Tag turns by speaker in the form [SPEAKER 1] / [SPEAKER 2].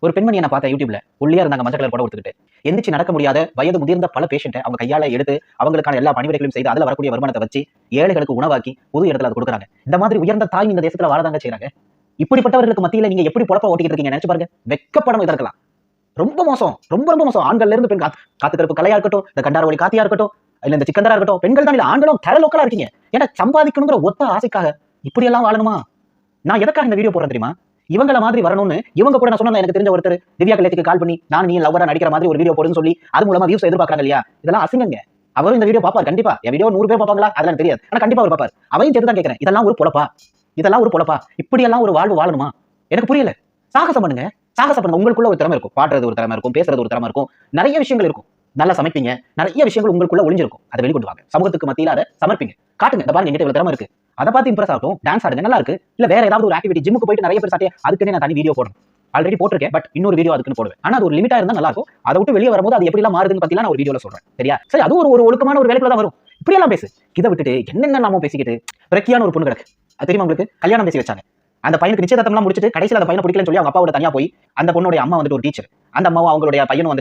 [SPEAKER 1] ஒரு பெண்மணி என்ன பார்த்தா யூடியூப்ல ஒல்லியா இருந்தாங்க, மஞ்சள் கலர் புடவை உடுத்திட்டு. எந்திரிச்சு நடக்க முடியாத வயது முதிர்ந்த பல பேஷண்ட்டை அவங்க கையால எடுத்து அவங்களுக்கான எல்லா பணிவிடைகளையும் செய்து அதுல வரக்கூடிய வருமானத்தை வச்சு ஏழைகளுக்கு உணவாக்கி பொது இடத்துல அதை கொடுக்குறாங்க. இந்த மாதிரி உயர்ந்த தாய் இந்த தேசத்துல வாழதாங்க செய்றாங்க. இப்படிப்பட்டவர்களுக்கு மத்தியில நீங்க எப்படி பொழப்ப ஓட்டிட்டு இருக்கீங்க நினைச்சு பாருங்க. வெட்கப்படணும் இதற்கெல்லாம். ரொம்ப மோசம், ரொம்ப ரொம்ப மோசம். ஆண்கள்ல இருந்து பெண் காத்து கருப்பு கலையா இருக்கட்டும், இந்த கண்டார ஒளி காத்தியா இருக்கட்டும், இல்ல இந்த சிக்கந்தரா இருக்கட்டும், பெண்கள் தான் இல்ல ஆண்களும் லோக்கலா இருக்கீங்க. ஏன்னா சம்பாதிக்கணுங்கிற ஒத்த ஆசைக்காக இப்படி எல்லாம் வாழணுமா? நான் எதுக்காக இந்த வீடியோ போடுறேன் தெரியுமா? இவங்கள மாதிரி வரணும்னு இவங்க கூட நான் சொன்ன எனக்கு தெரிஞ்ச ஒருத்தர் திவ்யா கல்யாணத்துக்கு கால் பண்ணி நான் நீ லவ்வரா நடிக்கிற மாதிரி ஒரு வீடியோ போடுன்னு சொல்லி அது மூலமா வியூஸ் எதிர்பார்க்கறாங்க இல்லையா? இதெல்லாம் அசிங்கங்க. அவரும் இந்த வீடியோ பாப்பார் கண்டிப்பா. என் வீடியோ 100 பேர் பாப்பாங்களா? அதெல்லாம் தெரியாது. ஆனா கண்டிப்பா அவர் பாப்பார். அவையும் சேர்த்து தான் கேட்கிறேன். இதெல்லாம் ஒரு பொழப்பா? இதெல்லாம் ஒரு பொழப்பா? இப்படி எல்லாம் ஒரு வாழ்வு வாழணுமா? எனக்கு புரியல. சாகசம் பண்ணுங்க. சாகசம் பண்ணுங்க. உங்களுக்குள்ள ஒரு திறமை இருக்கும். பாடுறது ஒரு திறமை இருக்கும், பேசுறது ஒரு திறமை இருக்கும். நிறைய விஷயங்கள் இருக்கும். நல்லா சமைப்பீங்க. நிறைய விஷயங்கள் உங்களுக்குள்ள ஒளிஞ்சிருக்கும். அதை வெளிக்கொண்டு வாங்க. சமூகத்துக்கு மத்தியில அதை சமர்ப்பீங்க. காட்டுங்க. இந்த பாருங்க என்கிட்ட இவ்வளவு திறமை இருக்கு. அதை பார்த்து இம்ப்ரெஸ் ஆகட்டும். டான்ஸ் ஆடுங்க நல்லா இருக்கு. இல்ல வேற ஏதாவது ஒரு ஆக்டிவிட்டி ஜிம்முக்கு போயிட்டு நிறைய பேர் சாட்டியா அதுக்குன்னு நான் தனி வீடியோ போடுறேன். ஆல்ரெடி போட்டிருக்கேன். பட் இன்னொரு வீடியோ அதுக்குன்னு போடுவேன். ஆனா அது ஒரு லிமிட்டா இருந்தா நல்லா இருக்கும். அதை விட்டு வெளியே வரும்போது அது எப்படி எல்லாம் மாறுதுன்னு பத்தி நான் ஒரு வீடியோல சொல்றேன். சரியா? சரி அது ஒரு ஒழுக்கமான ஒரு வேலைக்குள்ள தான் வரும். இப்படி எல்லாம் பேசு. இதை விட்டுட்டு என்னென்ன நாம பேசிக்கிட்டு பிரக்கியான ஒரு பொண்ணு கிடக்கு. அது தெரியுமா உங்களுக்கு? கல்யாணம் பேசி வச்சாங்க. அந்த பையனுக்கு நிச்சயதார்த்தம் எல்லாம் முடிச்சிட்டு கடைசியில அந்த பையனை பிடிக்கலன்னு சொல்லி அவங்க அப்பாவோட தனியா போய் அந்த பொண்ணுடைய அம்மா வந்துட்டு ஒரு டீச்சர். அந்த அம்மாவும் அவங்களுடைய பையனும் வந்துட்டு